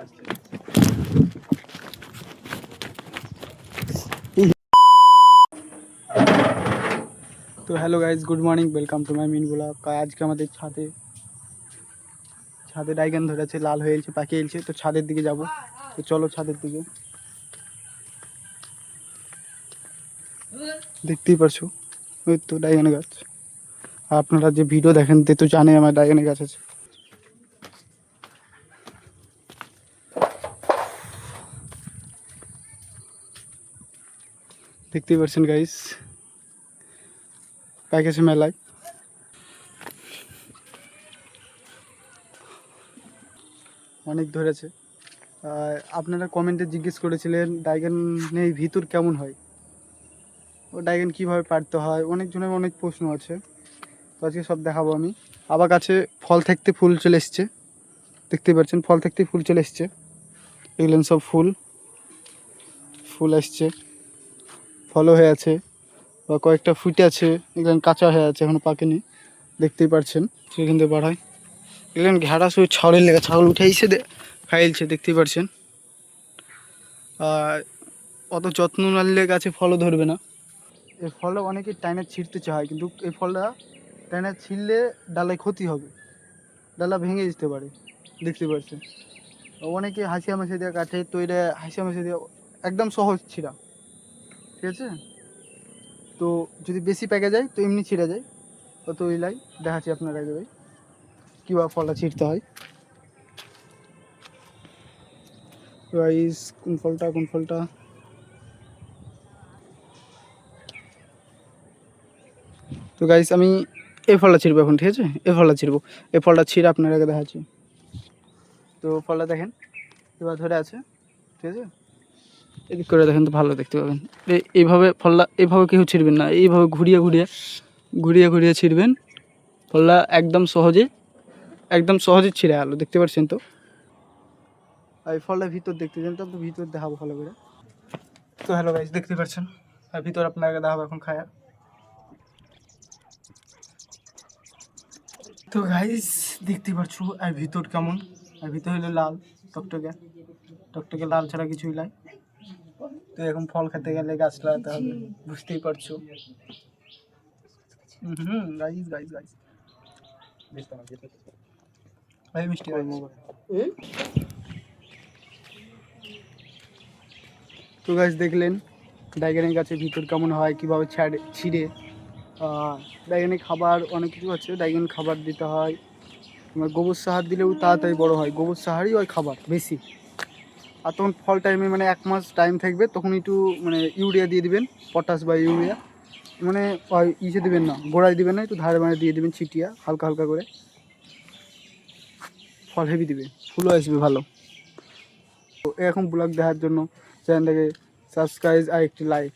তো hello guys, good morning, welcome to my mean blog. আজকে আমাদের ছাদে ডাইগান ধরেছে, লাল হয়েছে, পাকিয়েছে। তো ছাদের দিকে যাব, তো চলো ছাদের দিকে। দেখতেই পারছো ওই তো ডাইগান গাছ। আর আপনারা যে ভিডিও দেখেন তে তো জানে আমার ডাইগানের গাছ আছে। দেখতেই পারছেন গাইজ, প্যাকেছে মেলায়। অনেক ধরেছে। আপনারা কমেন্টে জিজ্ঞেস করেছিলেন ডাইগানের ভিতর কেমন হয়, ও ডাইগান কীভাবে পারতে হয়, অনেকজনের অনেক প্রশ্ন আছে। তো আজকে সব দেখাবো আমি। আবার গাছে ফল থাকতে ফুল চলে এসছে, দেখতেই পাচ্ছেন ফল থাকতে ফুল চলে এসছে। এগুলেন সব ফুল আসছে, ফলও হয়ে আছে, বা কয়েকটা ফুটে আছে। এগুলেন কাঁচা হয়ে আছে, এখনো পাকেনি, দেখতেই পাচ্ছেন। সেখান থেকে বাড়ায় এগুলেন ঘেরা শুধু ছাগলের লেগে, ছাগল উঠে এসে খাইলছে, দেখতেই পাচ্ছেন। আর অত যত্ন না নিলে গাছে ফলও ধরবে না। এই ফলটা অনেকে টাইনে ছিঁড়তে চায়, কিন্তু এই ফলটা টাইনে ছিঁড়লে ডালায় ক্ষতি হবে, ডালা ভেঙে যেতে পারে, দেখতে পাচ্ছেন। অনেকে হাসিয়া মাসি দিয়ে কাটে, তো এটা হাসিয়া মাসি দিয়ে একদম সহজ ছিঁড়া, ঠিক আছে। তো যদি বেশি প্যাকে যায় তো এমনি ছিঁড়া যায়, তো ওইলাই দেখাচ্ছি আপনার আগে ভাই কীভাবে ফলটা ছিঁড়তে হয়। গাইস কোন ফলটা তো গাইস আমি এই ফলটা ছিঁড়বো এখন, ঠিক আছে। এই ফলটা ছিঁড়ে আপনার আগে দেখাচ্ছি। তো ফলটা দেখেন এবার ধরে আছে, ঠিক আছে। এদিক করে দেখেন তো ভালো দেখতে পাবেন। এইভাবে ফলটা এইভাবে কেউ ছিঁড়বেন না, এইভাবে ঘুরিয়ে ঘুরিয়ে ছিঁড়বেন। ফলটা একদম সহজে ছিঁড়ে গেলো, দেখতে পাচ্ছেন তো। আর এই ফলটা ভিতর দেখতে চান তো ভিতর দেখাবো ভালো করে। তো হ্যালো গাইস, দেখতে পাচ্ছেন আর ভিতর আপনাকে দেখাবো এখন খায়া। তো গাইস দেখতে পাচ্ছ আর ভিতর কেমন। আর ভিতর হলো লাল টকটকে লাল ছাড়া কিছুই নাই। তো এখন ফল খেতে গেলে গাছ লাগাতে হবে, বুঝতেই পারছো। গাইস ভাই মিষ্টি তো গাছ দেখলেন ডাইগানের গাছের ভিতর কেমন হয়, কীভাবে ছিঁড়ে। ডাইগানে খাবার অনেক কিছু আছে, ডাইগান খাবার দিতে হয়। তোমার গোবর সাহার দিলেও তাড়াতাড়ি বড় হয়, গোবর সাহারই হয় খাবার বেশি। আর তখন ফল টাইমে মানে 1 মাস টাইম থাকবে, তখন একটু মানে ইউরিয়া দিয়ে দিবেন, পটাশ বা ইউরিয়া। মানে ইসে দিবেন না, গোড়ায় দিবেন না, একটু ধারে মানে দিয়ে দিবেন ছিটিয়া হালকা করে। ফল হেভি দিবে, ফুলও আসবে ভালো। তো এখন ব্লগ দেখার জন্য চ্যানেলটাকে সাবস্ক্রাইব আর একটি লাইক।